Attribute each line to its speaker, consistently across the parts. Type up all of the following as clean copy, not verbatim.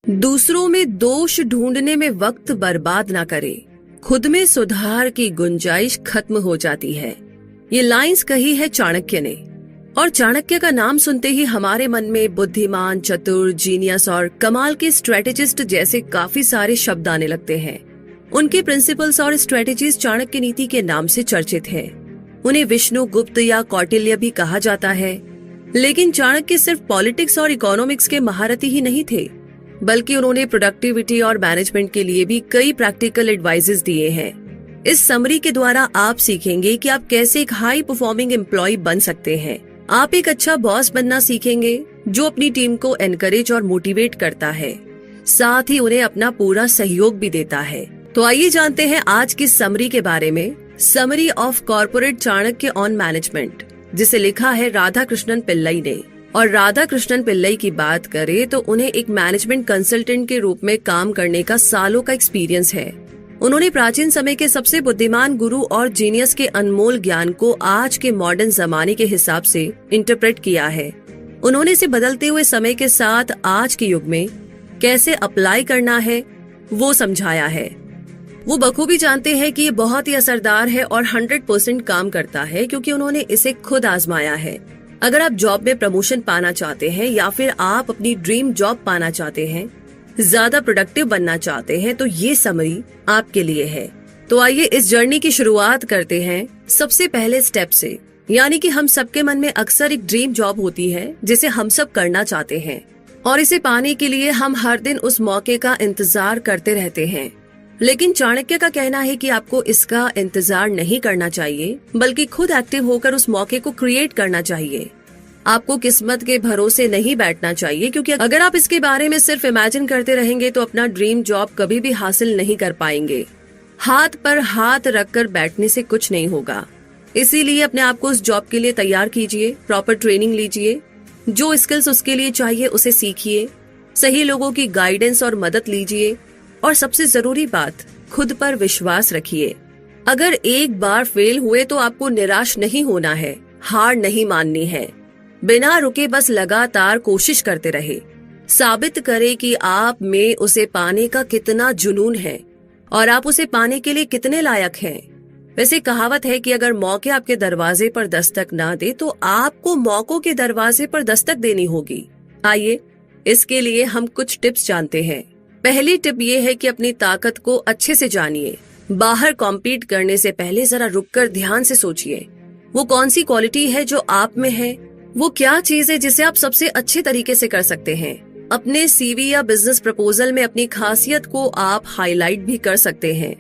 Speaker 1: दूसरों में दोष ढूंढने में वक्त बर्बाद ना करें, खुद में सुधार की गुंजाइश खत्म हो जाती है। ये लाइंस कही है चाणक्य ने, और चाणक्य का नाम सुनते ही हमारे मन में बुद्धिमान, चतुर, जीनियस और कमाल के स्ट्रेटेजिस्ट जैसे काफी सारे शब्द आने लगते हैं। उनके प्रिंसिपल्स और स्ट्रेटेजीज चाणक्य नीति के नाम से चर्चित है। उन्हें विष्णु गुप्त या कौटिल्य भी कहा जाता है। लेकिन चाणक्य सिर्फ पॉलिटिक्स और इकोनॉमिक्स के महारथी ही नहीं थे, बल्कि उन्होंने प्रोडक्टिविटी और मैनेजमेंट के लिए भी कई प्रैक्टिकल एडवाइजेस दिए हैं। इस समरी के द्वारा आप सीखेंगे कि आप कैसे एक हाई परफॉर्मिंग एम्प्लॉय बन सकते हैं। आप एक अच्छा बॉस बनना सीखेंगे जो अपनी टीम को एनकरेज और मोटिवेट करता है, साथ ही उन्हें अपना पूरा सहयोग भी देता है। तो आइए जानते हैं आज की समरी के बारे में। Summary of corporate Chanakya on management, जिसे लिखा है राधा कृष्णन पिल्लई ने। और राधा कृष्णन पिल्लई की बात करें तो उन्हें एक मैनेजमेंट कंसल्टेंट के रूप में काम करने का सालों का एक्सपीरियंस है। उन्होंने प्राचीन समय के सबसे बुद्धिमान गुरु और जीनियस के अनमोल ज्ञान को आज के मॉडर्न जमाने के हिसाब से इंटरप्रेट किया है। उन्होंने इसे बदलते हुए समय के साथ आज के युग में कैसे अप्लाई करना है वो समझाया है। वो बखूबी जानते हैं कि ये बहुत ही असरदार है और 100% काम करता है, क्योंकि उन्होंने इसे खुद आजमाया है। अगर आप जॉब में प्रमोशन पाना चाहते हैं या फिर आप अपनी ड्रीम जॉब पाना चाहते हैं, ज्यादा प्रोडक्टिव बनना चाहते हैं, तो ये समरी आपके लिए है। तो आइए इस जर्नी की शुरुआत करते हैं सबसे पहले स्टेप से, यानी कि हम सबके मन में अक्सर एक ड्रीम जॉब होती है जिसे हम सब करना चाहते हैं, और इसे पाने के लिए हम हर दिन उस मौके का इंतजार करते रहते हैं। लेकिन चाणक्य का कहना है कि आपको इसका इंतजार नहीं करना चाहिए, बल्कि खुद एक्टिव होकर उस मौके को क्रिएट करना चाहिए। आपको किस्मत के भरोसे नहीं बैठना चाहिए, क्योंकि अगर आप इसके बारे में सिर्फ इमेजिन करते रहेंगे तो अपना ड्रीम जॉब कभी भी हासिल नहीं कर पाएंगे। हाथ पर हाथ रखकर बैठने से कुछ नहीं होगा। इसीलिए अपने आप को उस जॉब के लिए तैयार कीजिए, प्रॉपर ट्रेनिंग लीजिए, जो स्किल्स उसके लिए चाहिए उसे सीखिए, सही लोगों की गाइडेंस और मदद लीजिए, और सबसे जरूरी बात, खुद पर विश्वास रखिए। अगर एक बार फेल हुए तो आपको निराश नहीं होना है, हार नहीं माननी है। बिना रुके बस लगातार कोशिश करते रहे। साबित करें कि आप में उसे पाने का कितना जुनून है और आप उसे पाने के लिए कितने लायक हैं। वैसे कहावत है कि अगर मौके आपके दरवाजे पर दस्तक ना दे तो आपको मौकों के दरवाजे पर दस्तक देनी होगी। आइए इसके लिए हम कुछ टिप्स जानते हैं। पहली टिप ये है कि अपनी ताकत को अच्छे से जानिए। बाहर कॉम्पीट करने से पहले जरा रुककर ध्यान से सोचिए, वो कौन सी क्वालिटी है जो आप में है, वो क्या चीज है जिसे आप सबसे अच्छे तरीके से कर सकते हैं। अपने सीवी या बिजनेस प्रपोजल में अपनी खासियत को आप हाईलाइट भी कर सकते हैं।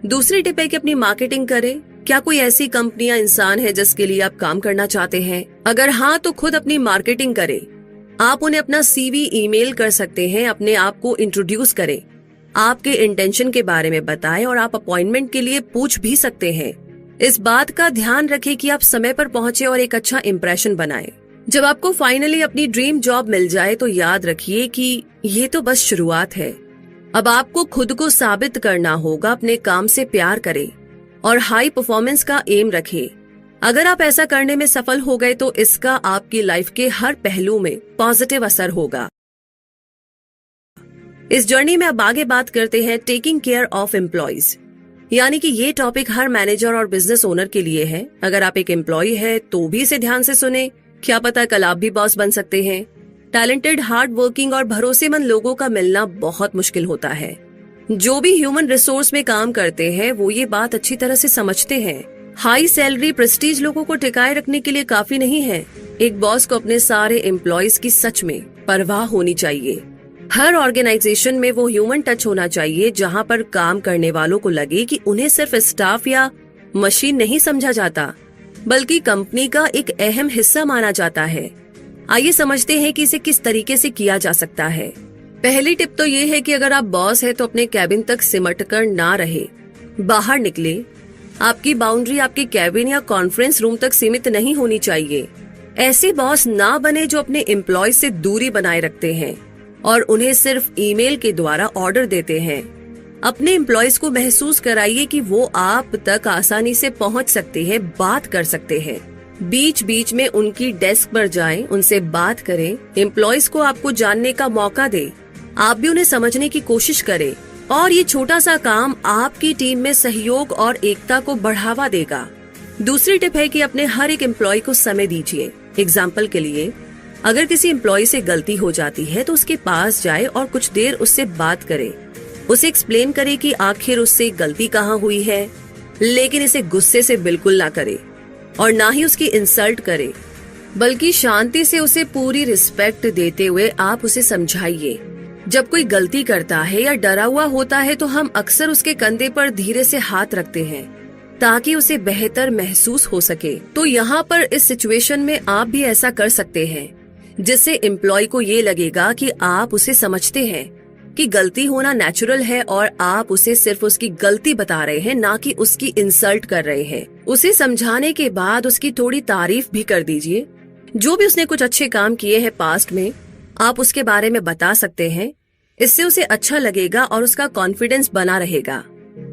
Speaker 1: दूसरी टिप है कि अपनी मार्केटिंग करें। क्या कोई ऐसी कंपनी या इंसान है जिसके लिए आप काम करना चाहते हैं? अगर हाँ, तो खुद अपनी मार्केटिंग करें। आप उन्हें अपना सीवी ईमेल कर सकते हैं, अपने आप को इंट्रोड्यूस करें, आपके इंटेंशन के बारे में बताएं, और आप अपॉइंटमेंट के लिए पूछ भी सकते हैं। इस बात का ध्यान रखें कि आप समय पर पहुंचे और एक अच्छा इंप्रेशन बनाएं। जब आपको फाइनली अपनी ड्रीम जॉब मिल जाए तो याद रखिए कि ये तो बस शुरुआत है। अब आपको खुद को साबित करना होगा। अपने काम से प्यार करें और हाई परफॉर्मेंस का एम रखें। अगर आप ऐसा करने में सफल हो गए तो इसका आपकी लाइफ के हर पहलू में पॉजिटिव असर होगा। इस जर्नी में अब आगे बात करते हैं टेकिंग केयर ऑफ एम्प्लॉयज, यानी कि ये टॉपिक हर मैनेजर और बिजनेस ओनर के लिए है। अगर आप एक एम्प्लॉय है तो भी इसे ध्यान से सुने, क्या पता कल आप भी बॉस बन सकते हैं। टैलेंटेड, हार्ड वर्किंग और भरोसेमंद लोगों का मिलना बहुत मुश्किल होता है। जो भी ह्यूमन रिसोर्स में काम करते हैं वो ये बात अच्छी तरह से समझते हैं। हाई सैलरी, प्रेस्टीज लोगों को टिकाए रखने के लिए काफी नहीं है। एक बॉस को अपने सारे एम्प्लॉयज की सच में परवाह होनी चाहिए। हर ऑर्गेनाइजेशन में वो ह्यूमन टच होना चाहिए जहां पर काम करने वालों को लगे कि उन्हें सिर्फ स्टाफ या मशीन नहीं समझा जाता, बल्कि कंपनी का एक अहम हिस्सा माना जाता है। आइए समझते हैं कि इसे किस तरीके से किया जा सकता है। पहली टिप तो ये है कि अगर आप बॉस है तो अपने कैबिन तक सिमट कर ना रहे, बाहर निकले। आपकी बाउंड्री आपके कैबिन या कॉन्फ्रेंस रूम तक सीमित नहीं होनी चाहिए। ऐसे बॉस ना बने जो अपने एम्प्लॉय से दूरी बनाए रखते हैं और उन्हें सिर्फ ईमेल के द्वारा ऑर्डर देते हैं। अपने एम्प्लॉयज को महसूस कराइए कि वो आप तक आसानी से पहुंच सकते हैं, बात कर सकते हैं। बीच बीच में उनकी डेस्क पर जाएं, उनसे बात करें। एम्प्लॉयज को आपको जानने का मौका दें। आप भी उन्हें समझने की कोशिश करें और ये छोटा सा काम आपकी टीम में सहयोग और एकता को बढ़ावा देगा। दूसरी टिप है कि अपने हर एक एम्प्लॉय को समय दीजिए। एग्जाम्पल के लिए, अगर किसी एम्प्लॉय से गलती हो जाती है तो उसके पास जाए और कुछ देर उससे बात करे। उसे एक्सप्लेन करे कि आखिर उससे गलती कहाँ हुई है, लेकिन इसे गुस्से से बिल्कुल ना करे और ना ही उसकी इंसल्ट करे, बल्कि शांति से उसे पूरी रिस्पेक्ट देते हुए आप उसे समझाइए। जब कोई गलती करता है या डरा हुआ होता है तो हम अक्सर उसके कंधे पर धीरे से हाथ रखते हैं ताकि उसे बेहतर महसूस हो सके। तो यहाँ पर इस सिचुएशन में आप भी ऐसा कर सकते हैं, जिससे एम्प्लॉय को ये लगेगा कि आप उसे समझते हैं कि गलती होना नेचुरल है और आप उसे सिर्फ उसकी गलती बता रहे हैं, ना कि उसकी इंसल्ट कर रहे हैं। उसे समझाने के बाद उसकी थोड़ी तारीफ भी कर दीजिए। जो भी उसने कुछ अच्छे काम किए हैं पास्ट में, आप उसके बारे में बता सकते हैं। इससे उसे अच्छा लगेगा और उसका कॉन्फिडेंस बना रहेगा।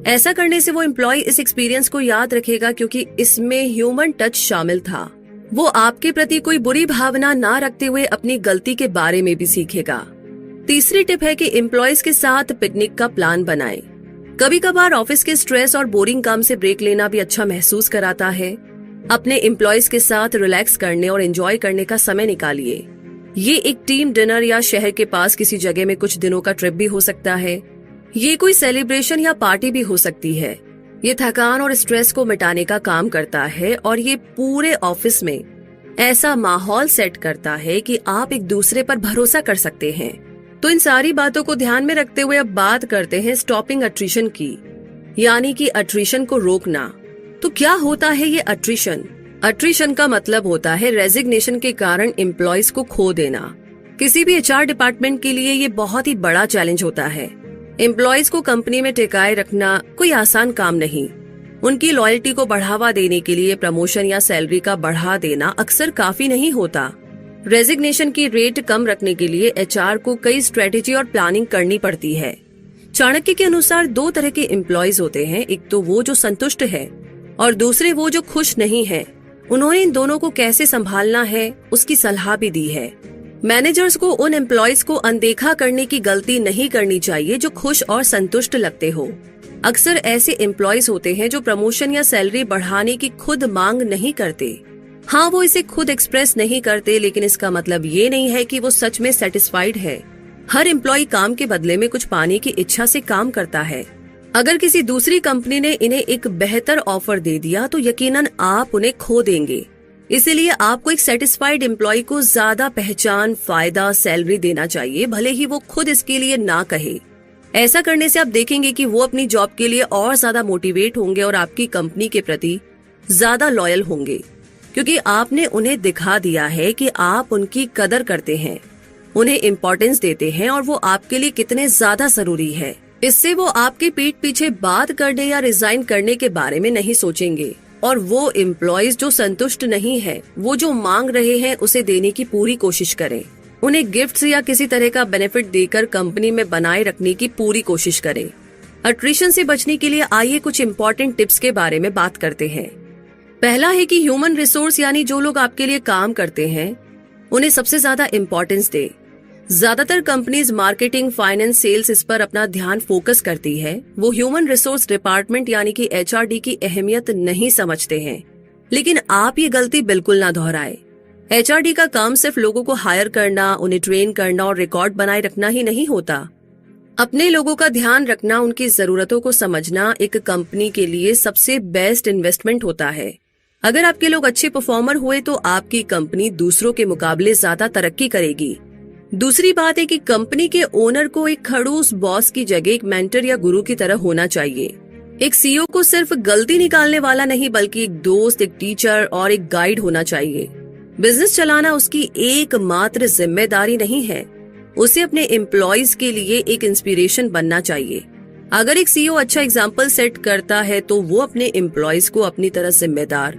Speaker 1: ऐसा करने से वो एम्प्लॉय इस एक्सपीरियंस को याद रखेगा क्योंकि इसमें ह्यूमन टच शामिल था। वो आपके प्रति कोई बुरी भावना ना रखते हुए अपनी गलती के बारे में भी सीखेगा। तीसरी टिप है कि एम्प्लॉयज के साथ पिकनिक का प्लान बनाएं। कभी कभार ऑफिस के स्ट्रेस और बोरिंग काम से ब्रेक लेना भी अच्छा महसूस कराता है। अपने एम्प्लॉयज के साथ रिलैक्स करने और एंजॉय करने का समय निकालिए। ये एक टीम डिनर या शहर के पास किसी जगह में कुछ दिनों का ट्रिप भी हो सकता है। ये कोई सेलिब्रेशन या पार्टी भी हो सकती है। ये थकान और स्ट्रेस को मिटाने का काम करता है और ये पूरे ऑफिस में ऐसा माहौल सेट करता है कि आप एक दूसरे पर भरोसा कर सकते हैं। तो इन सारी बातों को ध्यान में रखते हुए अब बात करते हैं स्टॉपिंग अट्रिशन की, यानी कि अट्रिशन को रोकना। तो क्या होता है ये अट्रिशन? अट्रिशन का मतलब होता है रेजिग्नेशन के कारण एम्प्लॉयज को खो देना। किसी भी एचआर डिपार्टमेंट के लिए ये बहुत ही बड़ा चैलेंज होता है। एम्प्लॉयज को कंपनी में टिकाए रखना कोई आसान काम नहीं। उनकी लॉयल्टी को बढ़ावा देने के लिए प्रमोशन या सैलरी का बढ़ा देना अक्सर काफी नहीं होता। रेजिग्नेशन की रेट कम रखने के लिए एचआर को कई स्ट्रेटेजी और प्लानिंग करनी पड़ती है। चाणक्य के अनुसार 2 तरह के एम्प्लॉयज होते हैं, एक तो वो जो संतुष्ट है और दूसरे वो जो खुश नहीं है। उन्होंने इन दोनों को कैसे संभालना है उसकी सलाह भी दी है। मैनेजर्स को उन एम्प्लॉयज को अनदेखा करने की गलती नहीं करनी चाहिए जो खुश और संतुष्ट लगते हो। अक्सर ऐसे एम्प्लॉयज होते हैं जो प्रमोशन या सैलरी बढ़ाने की खुद मांग नहीं करते। हाँ, वो इसे खुद एक्सप्रेस नहीं करते, लेकिन इसका मतलब ये नहीं है कि वो सच में सेटिस्फाइड है। हर एम्प्लॉय काम के बदले में कुछ पाने की इच्छा से काम करता है। अगर किसी दूसरी कंपनी ने इन्हें एक बेहतर ऑफर दे दिया तो यकीनन आप उन्हें खो देंगे। इसीलिए आपको एक सेटिस्फाइड एम्प्लॉय को ज्यादा पहचान, फायदा, सैलरी देना चाहिए, भले ही वो खुद इसके लिए ना कहे। ऐसा करने से आप देखेंगे कि वो अपनी जॉब के लिए और ज्यादा मोटिवेट होंगे और आपकी कंपनी के प्रति ज्यादा लॉयल होंगे, क्योंकि आपने उन्हें दिखा दिया है कि आप उनकी कदर करते हैं, उन्हें इम्पोर्टेंस देते हैं और वो आपके लिए कितने ज्यादा जरूरी है। इससे वो आपके पीठ पीछे बात करने या रिजाइन करने के बारे में नहीं सोचेंगे। और वो एम्प्लॉयज जो संतुष्ट नहीं है, वो जो मांग रहे हैं उसे देने की पूरी कोशिश करें। उन्हें गिफ्ट्स या किसी तरह का बेनिफिट देकर कंपनी में बनाए रखने की पूरी कोशिश करें। अट्रिशन से बचने के लिए आइए कुछ इम्पोर्टेंट टिप्स के बारे में बात करते हैं। पहला है कि ह्यूमन रिसोर्स यानी जो लोग आपके लिए काम करते हैं उन्हें सबसे ज्यादा इम्पोर्टेंस दे। ज्यादातर कंपनीज मार्केटिंग, फाइनेंस, सेल्स इस पर अपना ध्यान फोकस करती है। वो ह्यूमन रिसोर्स डिपार्टमेंट यानी कि एचआरडी की अहमियत नहीं समझते हैं। लेकिन आप ये गलती बिल्कुल ना दोहराए। एचआरडी का काम सिर्फ लोगों को हायर करना, उन्हें ट्रेन करना और रिकॉर्ड बनाए रखना ही नहीं होता। अपने लोगों का ध्यान रखना, उनकी जरूरतों को समझना एक कंपनी के लिए सबसे बेस्ट इन्वेस्टमेंट होता है। अगर आपके लोग अच्छे परफॉर्मर हुए तो आपकी कंपनी दूसरों के मुकाबले ज्यादा तरक्की करेगी। दूसरी बात है कि कंपनी के ओनर को एक खड़ूस बॉस की जगह एक मेंटर या गुरु की तरह होना चाहिए। एक सीईओ को सिर्फ गलती निकालने वाला नहीं, बल्कि एक दोस्त, एक टीचर और एक गाइड होना चाहिए। बिजनेस चलाना उसकी एकमात्र जिम्मेदारी नहीं है, उसे अपने एम्प्लॉयज के लिए एक इंस्पिरेशन बनना चाहिए। अगर एक सीईओ अच्छा एग्जाम्पल सेट करता है तो वो अपने एम्प्लॉयज को अपनी तरह जिम्मेदार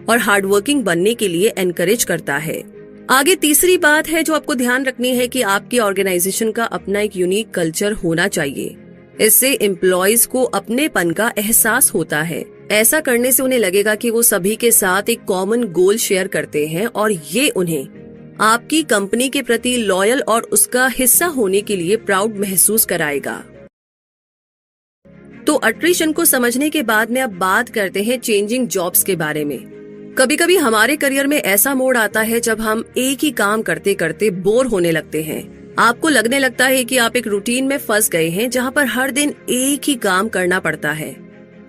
Speaker 1: और हार्डवर्किंग बनने के लिए एनकरेज करता है। आगे तीसरी बात है जो आपको ध्यान रखनी है कि आपकी ऑर्गेनाइजेशन का अपना एक यूनिक कल्चर होना चाहिए। इससे एम्प्लॉयज को अपनेपन का एहसास होता है। ऐसा करने से उन्हें लगेगा कि वो सभी के साथ एक कॉमन गोल शेयर करते हैं और ये उन्हें आपकी कंपनी के प्रति लॉयल और उसका हिस्सा होने के लिए प्राउड महसूस कराएगा। तो अट्रिशन को समझने के बाद में अब बात करते हैं चेंजिंग जॉब्स के बारे में। कभी कभी हमारे करियर में ऐसा मोड़ आता है जब हम एक ही काम करते करते बोर होने लगते हैं। आपको लगने लगता है कि आप एक रूटीन में फंस गए हैं जहां पर हर दिन एक ही काम करना पड़ता है।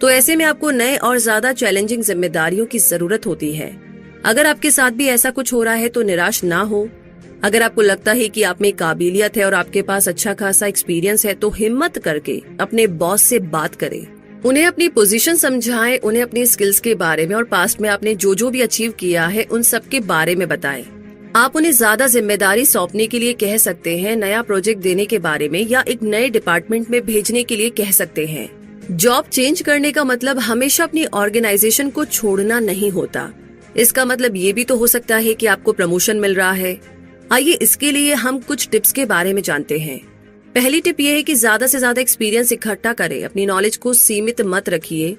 Speaker 1: तो ऐसे में आपको नए और ज्यादा चैलेंजिंग जिम्मेदारियों की जरूरत होती है। अगर आपके साथ भी ऐसा कुछ हो रहा है तो निराश ना हो। अगर आपको लगता है कि आप में काबिलियत है और आपके पास अच्छा खासा एक्सपीरियंस है तो हिम्मत करके अपने बॉस से बात करें। उन्हें अपनी पोजीशन समझाएं, उन्हें अपनी स्किल्स के बारे में और पास्ट में आपने जो जो भी अचीव किया है उन सब के बारे में बताएं। आप उन्हें ज्यादा जिम्मेदारी सौंपने के लिए कह सकते हैं, नया प्रोजेक्ट देने के बारे में या एक नए डिपार्टमेंट में भेजने के लिए कह सकते हैं। जॉब चेंज करने का मतलब हमेशा अपनी ऑर्गेनाइजेशन को छोड़ना नहीं होता। इसका मतलब ये भी तो हो सकता है कि आपको प्रमोशन मिल रहा है। आइए इसके लिए हम कुछ टिप्स के बारे में जानते हैं। पहली टिप ये है कि ज्यादा से ज्यादा एक्सपीरियंस इकट्ठा करें। अपनी नॉलेज को सीमित मत रखिए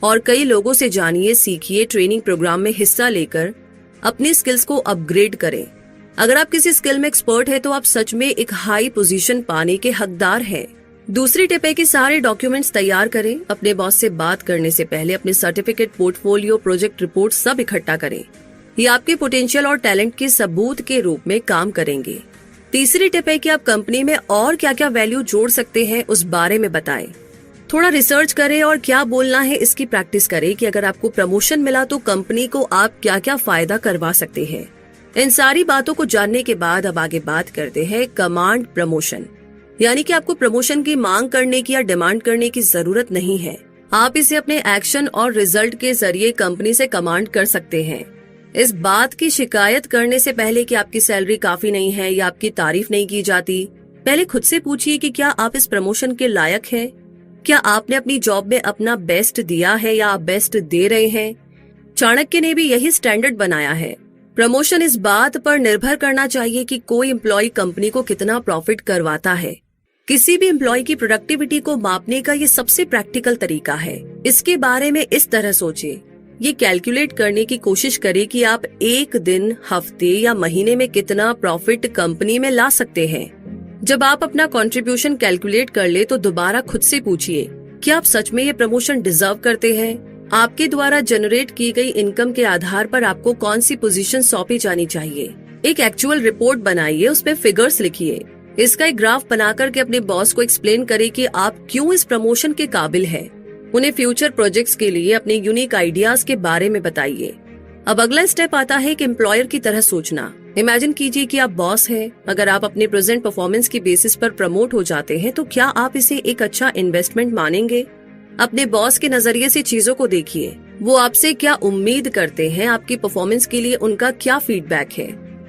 Speaker 1: और कई लोगों से जानिए, सीखिए। ट्रेनिंग प्रोग्राम में हिस्सा लेकर अपनी स्किल्स को अपग्रेड करें। अगर आप किसी स्किल में एक्सपर्ट है तो आप सच में एक हाई पोजीशन पाने के हकदार हैं। दूसरी टिप है कि सारे डॉक्यूमेंट्स तैयार करें। अपने बॉस से बात करने से पहले अपने सर्टिफिकेट, पोर्टफोलियो, प्रोजेक्ट रिपोर्ट सब इकट्ठा करें। ये आपके पोटेंशियल और टैलेंट के सबूत के रूप में काम करेंगे। तीसरी टिप है कि आप कंपनी में और क्या क्या वैल्यू जोड़ सकते हैं उस बारे में बताएं। थोड़ा रिसर्च करें और क्या बोलना है इसकी प्रैक्टिस करें कि अगर आपको प्रमोशन मिला तो कंपनी को आप क्या क्या फायदा करवा सकते हैं। इन सारी बातों को जानने के बाद अब आगे बात करते हैं कमांड प्रमोशन, यानी कि आपको प्रमोशन की मांग करने की या डिमांड करने की जरूरत नहीं है। आप इसे अपने एक्शन और रिजल्ट के जरिए कंपनी से कमांड कर सकते हैं। इस बात की शिकायत करने से पहले कि आपकी सैलरी काफी नहीं है या आपकी तारीफ नहीं की जाती, पहले खुद से पूछिए कि क्या आप इस प्रमोशन के लायक हैं? क्या आपने अपनी जॉब में अपना बेस्ट दिया है या आप बेस्ट दे रहे हैं? चाणक्य ने भी यही स्टैंडर्ड बनाया है। प्रमोशन इस बात पर निर्भर करना चाहिए कि कोई एम्प्लॉय कंपनी को कितना प्रॉफिट करवाता है। किसी भी एम्प्लॉय की प्रोडक्टिविटी को मापने का ये सबसे प्रैक्टिकल तरीका है। इसके बारे में इस तरह सोचें, ये कैलकुलेट करने की कोशिश करें कि आप एक दिन, हफ्ते या महीने में कितना प्रॉफिट कंपनी में ला सकते हैं। जब आप अपना कंट्रीब्यूशन कैलकुलेट कर ले तो दोबारा खुद से पूछिए, क्या आप सच में ये प्रमोशन डिजर्व करते हैं? आपके द्वारा जनरेट की गई इनकम के आधार पर आपको कौन सी पोजीशन सौंपी जानी चाहिए। एक एक्चुअल रिपोर्ट बनाइए, उसमें फिगर्स लिखिए। इसका एक ग्राफ बनाकर के अपने बॉस को एक्सप्लेन करें कि आप क्यों इस प्रमोशन के काबिल हैं। उन्हें फ्यूचर प्रोजेक्ट्स के लिए अपने यूनिक आइडियाज के बारे में बताइए। अब अगला स्टेप आता है कि एम्प्लॉयर की तरह सोचना। इमेजिन कीजिए कि आप बॉस हैं। अगर आप अपने प्रेजेंट परफॉर्मेंस की बेसिस पर प्रमोट हो जाते हैं तो क्या आप इसे एक अच्छा इन्वेस्टमेंट मानेंगे? अपने बॉस के नजरिए से चीजों को देखिए। वो आपसे क्या उम्मीद करते हैं? आपकी परफॉर्मेंस के लिए उनका क्या फीडबैक है?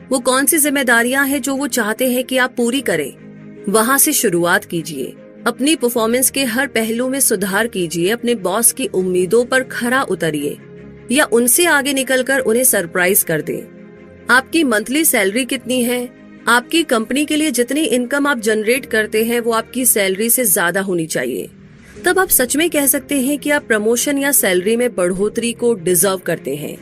Speaker 1: वो कौन सी जिम्मेदारियां हैं जो वो चाहते हैं कि आप पूरी करें? वहाँ से शुरुआत कीजिए। अपनी परफॉर्मेंस के हर पहलू में सुधार कीजिए। अपने बॉस की उम्मीदों पर खरा उतरिए या उनसे आगे निकलकर उन्हें सरप्राइज कर दें। आपकी मंथली सैलरी कितनी है? आपकी कंपनी के लिए जितनी इनकम आप जनरेट करते हैं वो आपकी सैलरी से ज्यादा होनी चाहिए। तब आप सच में कह सकते हैं कि आप प्रमोशन या सैलरी में बढ़ोतरी को डिजर्व करते हैं।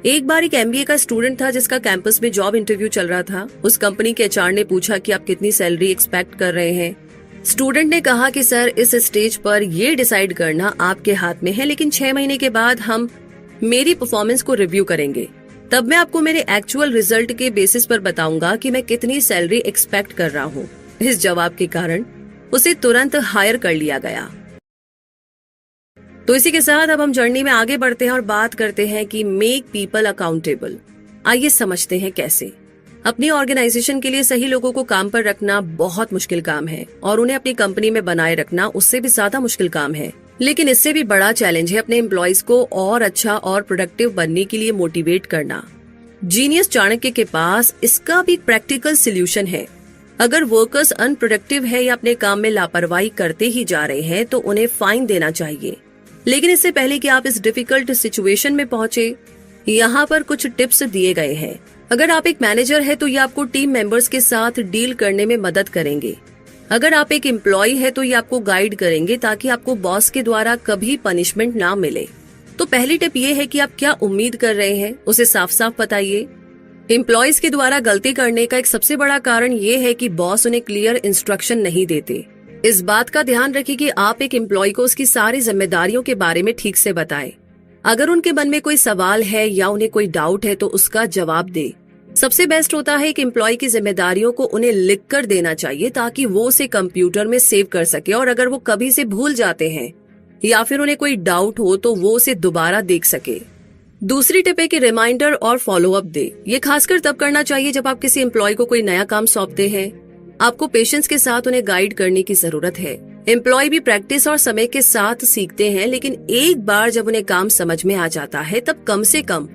Speaker 1: एक बार एक MBA का स्टूडेंट था जिसका कैंपस में जॉब इंटरव्यू चल रहा था। उस कंपनी के HR ने पूछा कि आप कितनी सैलरी एक्सपेक्ट कर रहे हैं। स्टूडेंट ने कहा कि सर, इस स्टेज पर ये डिसाइड करना आपके हाथ में है, लेकिन 6 महीने के बाद हम मेरी परफॉर्मेंस को रिव्यू करेंगे। तब मैं आपको मेरे एक्चुअल रिजल्ट के बेसिस पर बताऊंगा कि मैं कितनी सैलरी एक्सपेक्ट कर रहा हूँ। इस जवाब के कारण उसे तुरंत हायर कर लिया गया। तो इसी के साथ अब हम जर्नी में आगे बढ़ते हैं और बात करते हैं कि मेक पीपल अकाउंटेबल। आइए समझते हैं कैसे। अपनी ऑर्गेनाइजेशन के लिए सही लोगों को काम पर रखना बहुत मुश्किल काम है और उन्हें अपनी कंपनी में बनाए रखना उससे भी ज्यादा मुश्किल काम है। लेकिन इससे भी बड़ा चैलेंज है अपने एम्प्लॉयज को और अच्छा और प्रोडक्टिव बनने के लिए मोटिवेट करना। जीनियस चाणक्य के पास इसका भी प्रैक्टिकल सोल्यूशन है। अगर वर्कर्स अनप्रोडक्टिव है या अपने काम में लापरवाही करते ही जा रहे हैं तो उन्हें फाइन देना चाहिए। लेकिन इससे पहले कि आप इस डिफिकल्ट सिचुएशन में पहुंचे, यहाँ पर कुछ टिप्स दिए गए हैं। अगर आप एक मैनेजर है तो ये आपको टीम मेंबर्स के साथ डील करने में मदद करेंगे। अगर आप एक एम्प्लॉय है तो ये आपको गाइड करेंगे ताकि आपको बॉस के द्वारा कभी पनिशमेंट ना मिले। तो पहली टिप ये है कि आप क्या उम्मीद कर रहे हैं उसे साफ साफ बताइए। एम्प्लॉयज के द्वारा गलती करने का एक सबसे बड़ा कारण ये है कि बॉस उन्हें क्लियर इंस्ट्रक्शन नहीं देते। इस बात का ध्यान रखिए कि आप एक एम्प्लॉय को उसकी सारी जिम्मेदारियों के बारे में ठीक से बताएं। अगर उनके मन में कोई सवाल है या उन्हें कोई डाउट है तो उसका जवाब दे। सबसे बेस्ट होता है कि एम्प्लॉय की जिम्मेदारियों को उन्हें लिख कर देना चाहिए ताकि वो उसे कंप्यूटर में सेव कर सके और अगर वो कभी से भूल जाते हैं या फिर उन्हें कोई डाउट हो तो वो उसे दोबारा देख सके। दूसरी टिप है कि रिमाइंडर और फॉलो अप दे। ये खासकर तब करना चाहिए जब आप किसी एम्प्लॉय को कोई नया काम सौंपते हैं। आपको पेशेंस के साथ उन्हें गाइड करने की जरूरत है। एम्प्लॉय भी प्रैक्टिस और समय के साथ सीखते हैं, लेकिन एक बार जब उन्हें काम समझ में आ जाता है तब कम से कम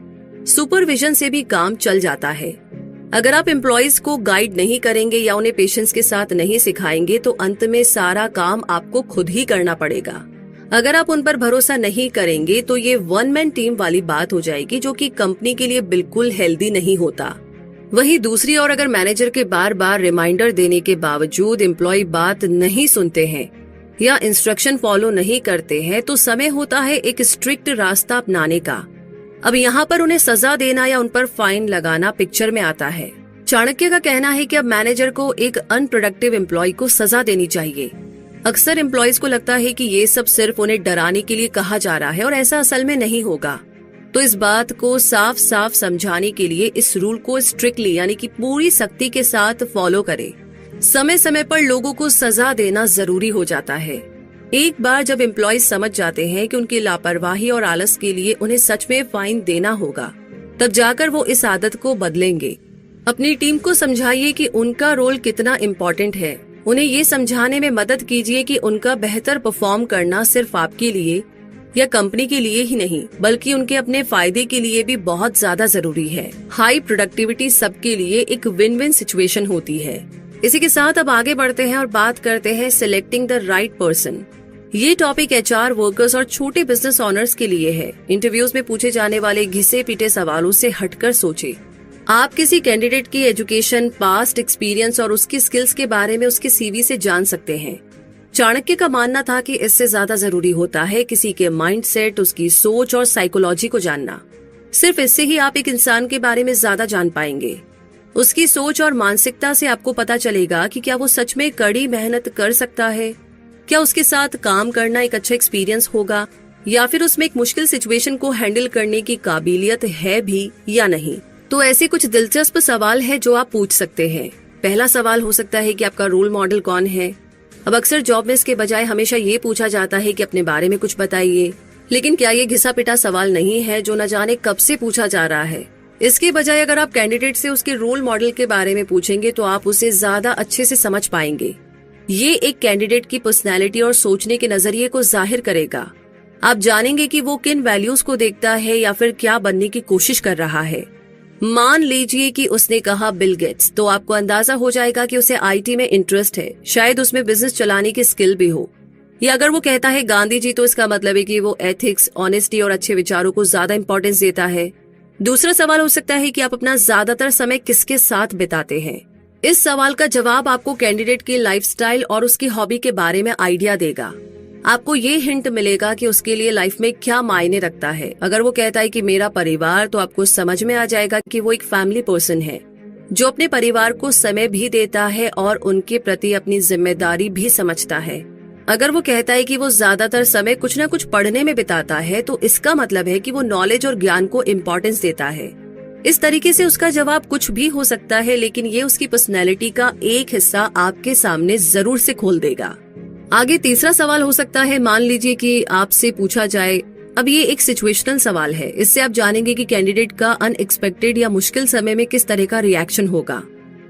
Speaker 1: सुपरविजन से भी काम चल जाता है। अगर आप एम्प्लॉयज को गाइड नहीं करेंगे या उन्हें पेशेंस के साथ नहीं सिखाएंगे तो अंत में सारा काम आपको खुद ही करना पड़ेगा। अगर आप उन पर भरोसा नहीं करेंगे तो ये वन मैन टीम वाली बात हो जाएगी, जो कि कंपनी के लिए बिल्कुल हेल्दी नहीं होता। वहीं दूसरी ओर अगर मैनेजर के बार बार रिमाइंडर देने के बावजूद एम्प्लॉय बात नहीं सुनते हैं या इंस्ट्रक्शन फॉलो नहीं करते हैं तो समय होता है एक स्ट्रिक्ट रास्ता अपनाने का। अब यहाँ पर उन्हें सजा देना या उन पर फाइन लगाना पिक्चर में आता है। चाणक्य का कहना है कि अब मैनेजर को एक अनप्रोडक्टिव एम्प्लॉय को सजा देनी चाहिए। अक्सर एम्प्लॉयज को लगता है कि ये सब सिर्फ उन्हें डराने के लिए कहा जा रहा है और ऐसा असल में नहीं होगा। तो इस बात को साफ साफ समझाने के लिए इस रूल को स्ट्रिक्टली यानी कि पूरी सख्ती के साथ फॉलो करें। समय समय पर लोगों को सजा देना जरूरी हो जाता है। एक बार जब एम्प्लॉयज समझ जाते हैं कि उनकी लापरवाही और आलस के लिए उन्हें सच में फाइन देना होगा, तब जाकर वो इस आदत को बदलेंगे। अपनी टीम को समझाइए कि उनका रोल कितना इम्पोर्टेंट है। उन्हें ये समझाने में मदद कीजिए कि उनका बेहतर परफॉर्म करना सिर्फ आपके लिए या कंपनी के लिए ही नहीं बल्कि उनके अपने फायदे के लिए भी बहुत ज्यादा जरूरी है। हाई प्रोडक्टिविटी सबके लिए एक विन विन सिचुएशन होती है। इसी के साथ अब आगे बढ़ते हैं और बात करते हैं सिलेक्टिंग द राइट पर्सन। ये टॉपिक एचआर वर्कर्स और छोटे बिजनेस ओनर्स के लिए है। इंटरव्यूज में पूछे जाने वाले घिसे पीटे सवालों से हटकर सोचे। आप किसी कैंडिडेट की एजुकेशन, पास्ट एक्सपीरियंस और उसकी स्किल्स के बारे में उसके सीवी से जान सकते हैं। चाणक्य का मानना था कि इससे ज्यादा जरूरी होता है किसी के माइंडसेट, उसकी सोच और साइकोलॉजी को जानना। सिर्फ इससे ही आप एक इंसान के बारे में ज्यादा जान पाएंगे। उसकी सोच और मानसिकता से आपको पता चलेगा कि क्या वो सच में कड़ी मेहनत कर सकता है, क्या उसके साथ काम करना एक अच्छा एक्सपीरियंस होगा या फिर उसमें एक मुश्किल सिचुएशन को हैंडल करने की काबिलियत है भी या नहीं। तो ऐसे कुछ दिलचस्प सवाल है जो आप पूछ सकते हैं। पहला सवाल हो सकता है कि आपका रोल मॉडल कौन है। अब अक्सर जॉब में इसके बजाय हमेशा ये पूछा जाता है कि अपने बारे में कुछ बताइए, लेकिन क्या ये घिसा पिटा सवाल नहीं है जो न जाने कब से पूछा जा रहा है। इसके बजाय अगर आप कैंडिडेट से उसके रोल मॉडल के बारे में पूछेंगे तो आप उसे ज्यादा अच्छे से समझ पाएंगे। ये एक कैंडिडेट की पर्सनैलिटी और सोचने के नजरिए को जाहिर करेगा। आप जानेंगे कि वो किन वैल्यूज को देखता है या फिर क्या बनने की कोशिश कर रहा है। मान लीजिए कि उसने कहा बिल गेट्स, तो आपको अंदाजा हो जाएगा कि उसे आईटी में इंटरेस्ट है, शायद उसमें बिजनेस चलाने की स्किल भी हो। या अगर वो कहता है गांधी जी, तो इसका मतलब है कि वो एथिक्स, ऑनेस्टी और अच्छे विचारों को ज्यादा इंपॉर्टेंस देता है। दूसरा सवाल हो सकता है कि आप अपना ज्यादातर समय किसके साथ बिताते हैं। इस सवाल का जवाब आपको कैंडिडेट की लाइफस्टाइल और उसकी हॉबी के बारे में आइडिया देगा। आपको ये हिंट मिलेगा कि उसके लिए लाइफ में क्या मायने रखता है। अगर वो कहता है कि मेरा परिवार, तो आपको समझ में आ जाएगा कि वो एक फैमिली पर्सन है जो अपने परिवार को समय भी देता है और उनके प्रति अपनी जिम्मेदारी भी समझता है। अगर वो कहता है कि वो ज्यादातर समय कुछ न कुछ पढ़ने में बिताता है, तो इसका मतलब है कि वो नॉलेज और ज्ञान को इम्पोर्टेंस देता है। इस तरीके से उसका जवाब कुछ भी हो सकता है, लेकिन ये उसकी पर्सनैलिटी का एक हिस्सा आपके सामने जरूर से खोल देगा। आगे तीसरा सवाल हो सकता है, मान लीजिए कि आपसे पूछा जाए। अब ये एक सिचुएशनल सवाल है। इससे आप जानेंगे कि कैंडिडेट का अनएक्सपेक्टेड या मुश्किल समय में किस तरह का रिएक्शन होगा।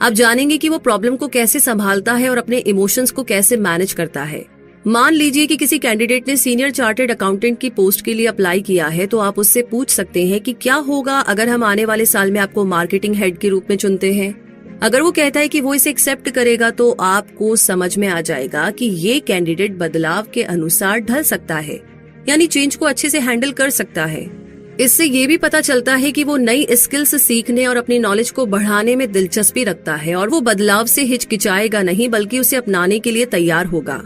Speaker 1: आप जानेंगे कि वो प्रॉब्लम को कैसे संभालता है और अपने इमोशंस को कैसे मैनेज करता है। मान लीजिए कि किसी कैंडिडेट ने सीनियर चार्टर्ड अकाउंटेंट की पोस्ट के लिए अप्लाई किया है, तो आप उससे पूछ सकते हैं कि क्या होगा अगर हम आने वाले साल में आपको मार्केटिंग हेड के रूप में चुनते हैं। अगर वो कहता है कि वो इसे एक्सेप्ट करेगा, तो आपको समझ में आ जाएगा कि ये कैंडिडेट बदलाव के अनुसार ढल सकता है, यानी चेंज को अच्छे से हैंडल कर सकता है। इससे ये भी पता चलता है कि वो नई स्किल्स सीखने और अपनी नॉलेज को बढ़ाने में दिलचस्पी रखता है और वो बदलाव से हिचकिचाएगा नहीं, बल्कि उसे अपनाने के लिए तैयार होगा।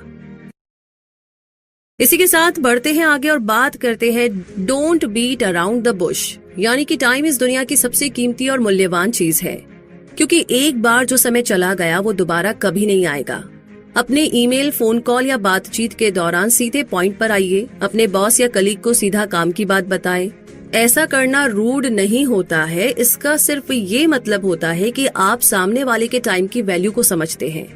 Speaker 1: इसी के साथ बढ़ते हैं आगे और बात करते हैं don't beat around the bush, यानी कि टाइम इस दुनिया की सबसे कीमती और मूल्यवान चीज है, क्योंकि एक बार जो समय चला गया वो दोबारा कभी नहीं आएगा। अपने ईमेल, फोन कॉल या बातचीत के दौरान सीधे पॉइंट पर आइए। अपने बॉस या कलीग को सीधा काम की बात बताएं। ऐसा करना रूड नहीं होता है, इसका सिर्फ ये मतलब होता है कि आप सामने वाले के टाइम की वैल्यू को समझते हैं।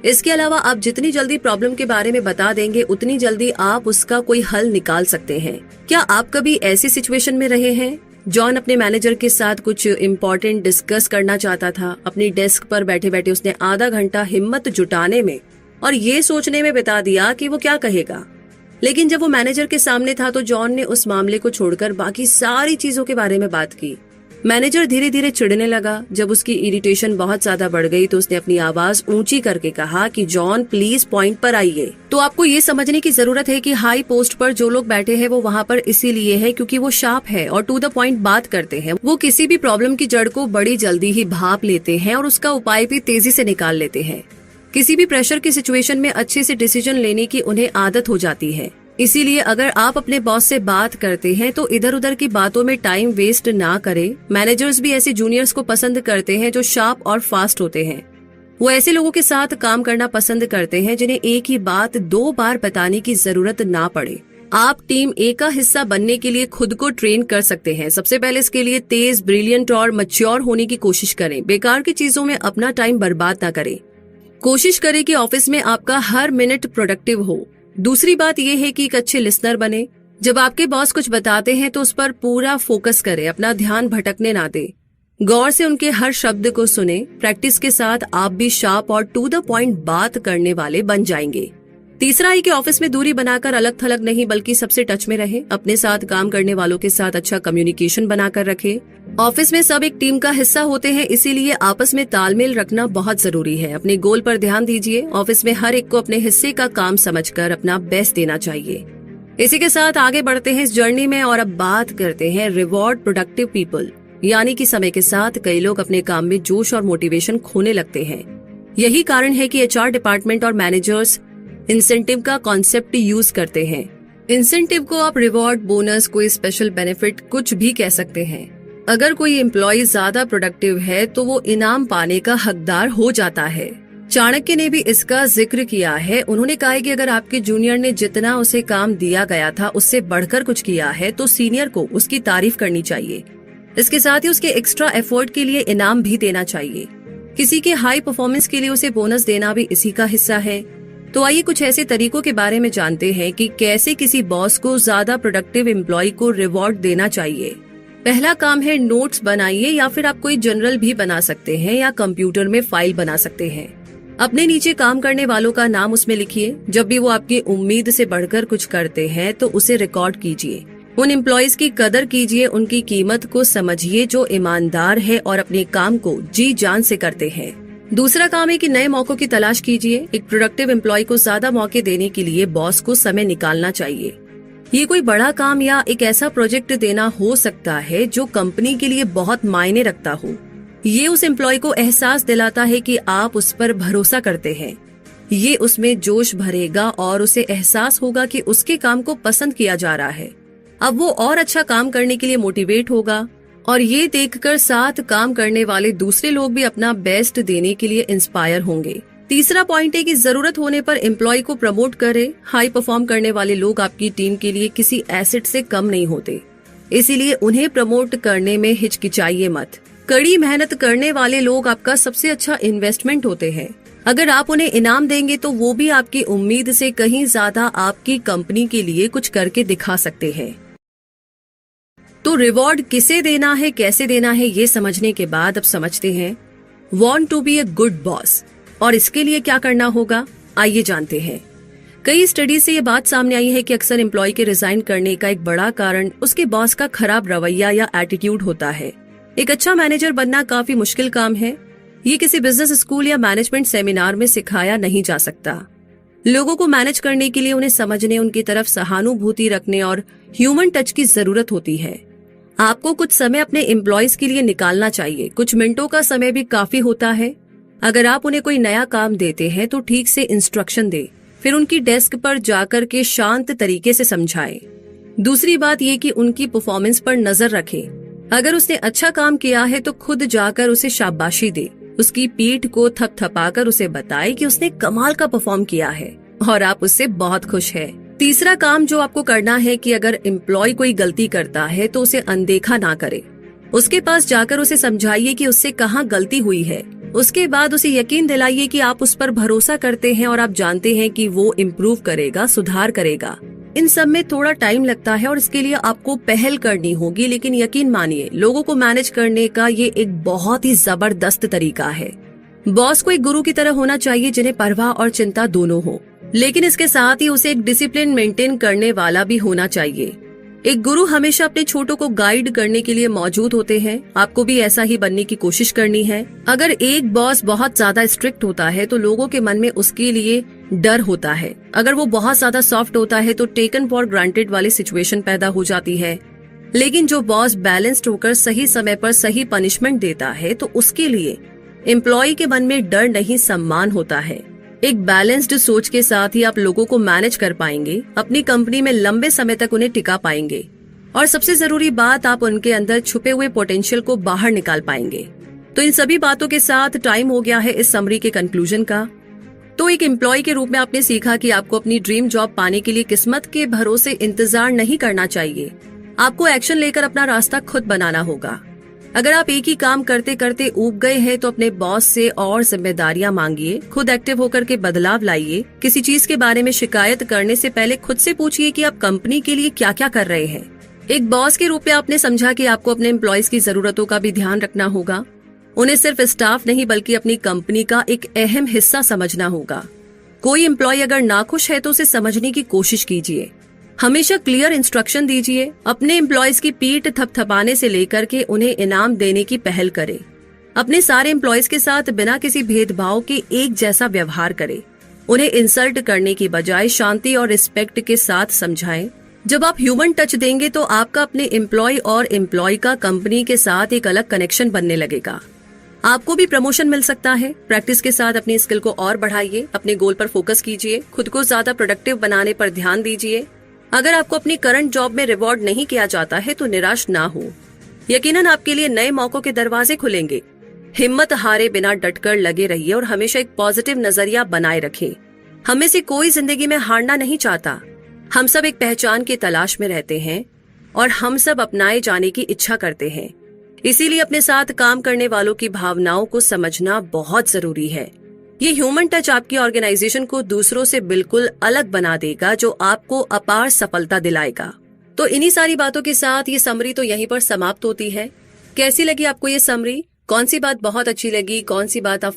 Speaker 1: इसके अलावा आप जितनी जल्दी प्रॉब्लम के बारे में बता देंगे उतनी जल्दी आप उसका कोई हल निकाल सकते हैं। क्या आप कभी ऐसी सिचुएशन में रहे हैं? जॉन अपने मैनेजर के साथ कुछ इम्पोर्टेंट डिस्कस करना चाहता था। अपनी डेस्क पर बैठे बैठे उसने आधा घंटा हिम्मत जुटाने में और ये सोचने में बिता दिया कि वो क्या कहेगा। लेकिन जब वो मैनेजर के सामने था तो जॉन ने उस मामले को छोड़कर बाकी सारी चीजों के बारे में बात की। मैनेजर धीरे धीरे चिढ़ने लगा। जब उसकी इरिटेशन बहुत ज्यादा बढ़ गई तो उसने अपनी आवाज ऊंची करके कहा कि जॉन प्लीज पॉइंट पर आइए। तो आपको ये समझने की जरूरत है कि हाई पोस्ट पर जो लोग बैठे हैं वो वहाँ पर इसीलिए है क्योंकि वो शार्प है और टू द पॉइंट बात करते हैं। वो किसी भी प्रॉब्लम की जड़ को बड़ी जल्दी ही भाप लेते हैं और उसका उपाय भी तेजी से निकाल लेते हैं। किसी भी प्रेशर की सिचुएशन में अच्छे से डिसीजन लेने की उन्हें आदत हो जाती है। इसीलिए अगर आप अपने बॉस से बात करते हैं तो इधर उधर की बातों में टाइम वेस्ट ना करें। मैनेजर्स भी ऐसे जूनियर्स को पसंद करते हैं जो शार्प और फास्ट होते हैं। वो ऐसे लोगों के साथ काम करना पसंद करते हैं जिन्हें एक ही बात 2 बार बताने की जरूरत ना पड़े। आप टीम ए का हिस्सा बनने के लिए खुद को ट्रेन कर सकते हैं। सबसे पहले इसके लिए तेज, ब्रिलियंट और मैच्योर होने की कोशिश करें। बेकार की चीजों में अपना टाइम बर्बाद ना करें। कोशिश करें कि ऑफिस में आपका हर मिनट प्रोडक्टिव हो। दूसरी बात यह है कि एक अच्छे लिसनर बने। जब आपके बॉस कुछ बताते हैं तो उस पर पूरा फोकस करें, अपना ध्यान भटकने ना दे। गौर से उनके हर शब्द को सुने। प्रैक्टिस के साथ आप भी शार्प और टू द पॉइंट बात करने वाले बन जाएंगे। तीसरा है कि ऑफिस में दूरी बनाकर अलग थलग नहीं बल्कि सबसे टच में रहे। अपने साथ काम करने वालों के साथ अच्छा कम्युनिकेशन बनाकर रखे। ऑफिस में सब एक टीम का हिस्सा होते हैं, इसीलिए आपस में तालमेल रखना बहुत जरूरी है। अपने गोल पर ध्यान दीजिए। ऑफिस में हर एक को अपने हिस्से का काम समझकर अपना बेस्ट देना चाहिए। इसी के साथ आगे बढ़ते हैं इस जर्नी में और अब बात करते हैं रिवॉर्ड प्रोडक्टिव पीपल, यानी कि समय के साथ कई लोग अपने काम में जोश और मोटिवेशन खोने लगते हैं। यही कारण है कि एचआर डिपार्टमेंट और मैनेजर्स इंसेंटिव का कॉन्सेप्ट यूज करते हैं। इंसेंटिव को आप रिवॉर्ड, बोनस, कोई स्पेशल बेनिफिट कुछ भी कह सकते हैं। अगर कोई एम्प्लॉय ज्यादा प्रोडक्टिव है तो वो इनाम पाने का हकदार हो जाता है। चाणक्य ने भी इसका जिक्र किया है। उन्होंने कहा है कि अगर आपके जूनियर ने जितना उसे काम दिया गया था उससे बढ़कर कुछ किया है तो सीनियर को उसकी तारीफ करनी चाहिए। इसके साथ ही उसके एक्स्ट्रा एफर्ट के लिए इनाम भी देना चाहिए। किसी के हाई परफॉर्मेंस के लिए उसे बोनस देना भी इसी का हिस्सा है। तो आइए कुछ ऐसे तरीकों के बारे में जानते हैं कि कैसे किसी बॉस को ज्यादा प्रोडक्टिव एम्प्लॉय को रिवॉर्ड देना चाहिए। पहला काम है नोट्स बनाइए, या फिर आप कोई जनरल भी बना सकते हैं या कंप्यूटर में फाइल बना सकते हैं। अपने नीचे काम करने वालों का नाम उसमें लिखिए। जब भी वो आपकी उम्मीद से बढ़कर कुछ करते हैं तो उसे रिकॉर्ड कीजिए। उन एम्प्लॉयज की कदर कीजिए, उनकी कीमत को समझिए जो ईमानदार है और अपने काम को जी जान से करते हैं। दूसरा काम है कि नए मौकों की तलाश कीजिए। एक प्रोडक्टिव एम्प्लॉय को ज्यादा मौके देने के लिए बॉस को समय निकालना चाहिए। ये कोई बड़ा काम या एक ऐसा प्रोजेक्ट देना हो सकता है जो कंपनी के लिए बहुत मायने रखता हो। ये उस एम्प्लॉय को एहसास दिलाता है कि आप उस पर भरोसा करते हैं। ये उसमें जोश भरेगा और उसे एहसास होगा कि उसके काम को पसंद किया जा रहा है। अब वो और अच्छा काम करने के लिए मोटिवेट होगा और ये देखकर साथ काम करने वाले दूसरे लोग भी अपना बेस्ट देने के लिए इंस्पायर होंगे। तीसरा पॉइंट है कि जरूरत होने पर एम्प्लॉय को प्रमोट करें। हाई परफॉर्म करने वाले लोग आपकी टीम के लिए किसी एसेट से कम नहीं होते, इसीलिए उन्हें प्रमोट करने में हिचकिचाइए मत। कड़ी मेहनत करने वाले लोग आपका सबसे अच्छा इन्वेस्टमेंट होते हैं। अगर आप उन्हें इनाम देंगे तो वो भी आपकी उम्मीद से कहीं ज्यादा आपकी कंपनी के लिए कुछ करके दिखा सकते हैं। तो रिवॉर्ड किसे देना है, कैसे देना है, ये समझने के बाद अब समझते हैं want to be a good boss, और इसके लिए क्या करना होगा आइए जानते हैं। कई स्टडी से ये बात सामने आई है कि अक्सर एम्प्लॉय के रिजाइन करने का एक बड़ा कारण उसके बॉस का खराब रवैया या एटीट्यूड होता है। एक अच्छा मैनेजर बनना काफी मुश्किल काम है। ये किसी बिजनेस स्कूल या मैनेजमेंट सेमिनार में सिखाया नहीं जा सकता। लोगों को मैनेज करने के लिए उन्हें समझने, उनकी तरफ सहानुभूति रखने और ह्यूमन टच की जरूरत होती है। आपको कुछ समय अपने एम्प्लॉयज के लिए निकालना चाहिए। कुछ मिनटों का समय भी काफी होता है। अगर आप उन्हें कोई नया काम देते हैं तो ठीक से इंस्ट्रक्शन दे, फिर उनकी डेस्क पर जाकर के शांत तरीके से समझाएं। दूसरी बात ये कि उनकी परफॉर्मेंस पर नजर रखें। अगर उसने अच्छा काम किया है तो खुद जाकर उसे शाबाशी दे, उसकी पीठ को थपथपाकर उसे बताए कि उसने कमाल का परफॉर्म किया है और आप उससे बहुत खुश है। तीसरा काम जो आपको करना है कि अगर एम्प्लॉय कोई गलती करता है तो उसे अनदेखा ना करे। उसके पास जाकर उसे समझाइए कि उससे कहाँ गलती हुई है। उसके बाद उसे यकीन दिलाइए कि आप उस पर भरोसा करते हैं और आप जानते हैं कि वो इम्प्रूव करेगा, सुधार करेगा। इन सब में थोड़ा टाइम लगता है और इसके लिए आपको पहल करनी होगी, लेकिन यकीन मानिए लोगों को मैनेज करने का ये एक बहुत ही जबरदस्त तरीका है। बॉस को एक गुरु की तरह होना चाहिए जिन्हें परवाह और चिंता दोनों हो, लेकिन इसके साथ ही उसे एक डिसिप्लिन मेंटेन करने वाला भी होना चाहिए। एक गुरु हमेशा अपने छोटों को गाइड करने के लिए मौजूद होते हैं। आपको भी ऐसा ही बनने की कोशिश करनी है। अगर एक बॉस बहुत ज्यादा स्ट्रिक्ट होता है तो लोगों के मन में उसके लिए डर होता है। अगर वो बहुत ज्यादा सॉफ्ट होता है तो टेकन फॉर ग्रांटेड वाली सिचुएशन पैदा हो जाती है। लेकिन जो बॉस बैलेंस्ड होकर सही समय पर सही पनिशमेंट देता है तो उसके लिए एम्प्लॉय के मन में डर नहीं, सम्मान होता है। एक बैलेंस्ड सोच के साथ ही आप लोगों को मैनेज कर पाएंगे, अपनी कंपनी में लंबे समय तक उन्हें टिका पाएंगे और सबसे जरूरी बात, आप उनके अंदर छुपे हुए पोटेंशियल को बाहर निकाल पाएंगे। तो इन सभी बातों के साथ टाइम हो गया है इस समरी के कंक्लूजन का। तो एक एम्प्लॉय के रूप में आपने सीखा कि आपको अपनी ड्रीम जॉब पाने के लिए किस्मत के भरोसे इंतजार नहीं करना चाहिए। आपको एक्शन लेकर अपना रास्ता खुद बनाना होगा। अगर आप एक ही काम करते करते ऊब गए हैं तो अपने बॉस से और जिम्मेदारियां मांगिए, खुद एक्टिव होकर के बदलाव लाइए। किसी चीज के बारे में शिकायत करने से पहले खुद से पूछिए कि आप कंपनी के लिए क्या क्या कर रहे हैं। एक बॉस के रूप में आपने समझा कि आपको अपने एम्प्लॉयज की जरूरतों का भी ध्यान रखना होगा। उन्हें सिर्फ स्टाफ नहीं बल्कि अपनी कंपनी का एक अहम हिस्सा समझना होगा। कोई एम्प्लॉय अगर नाखुश है तो उसे समझने की कोशिश कीजिए। हमेशा क्लियर इंस्ट्रक्शन दीजिए। अपने एम्प्लॉयज की पीठ थपथपाने से लेकर के उन्हें इनाम देने की पहल करें। अपने सारे एम्प्लॉयज के साथ बिना किसी भेदभाव के एक जैसा व्यवहार करें। उन्हें इंसल्ट करने की बजाय शांति और रिस्पेक्ट के साथ समझाएं। जब आप ह्यूमन टच देंगे तो आपका अपने एम्प्लॉय और एम्प्लॉय का कंपनी के साथ एक अलग कनेक्शन बनने लगेगा। आपको भी प्रमोशन मिल सकता है। प्रैक्टिस के साथ अपनी स्किल को और बढ़ाइए, अपने गोल पर फोकस कीजिए, खुद को ज्यादा प्रोडक्टिव बनाने पर ध्यान दीजिए। अगर आपको अपनी करंट जॉब में रिवॉर्ड नहीं किया जाता है तो निराश ना हो। यकीनन आपके लिए नए मौकों के दरवाजे खुलेंगे। हिम्मत हारे बिना डटकर लगे रहिए और हमेशा एक पॉजिटिव नजरिया बनाए रखें। हमें से कोई जिंदगी में हारना नहीं चाहता। हम सब एक पहचान की तलाश में रहते हैं और हम सब अपनाए जाने की इच्छा करते हैं। इसीलिए अपने साथ काम करने वालों की भावनाओं को समझना बहुत जरूरी है। ये ह्यूमन टच आपकी ऑर्गेनाइजेशन को दूसरों से बिल्कुल अलग बना देगा, जो आपको अपार सफलता दिलाएगा। तो इन्हीं सारी बातों के साथ ये समरी तो यहीं पर समाप्त होती है। कैसी लगी आपको ये समरी? कौन सी बात बहुत अच्छी लगी, कौन सी बात आप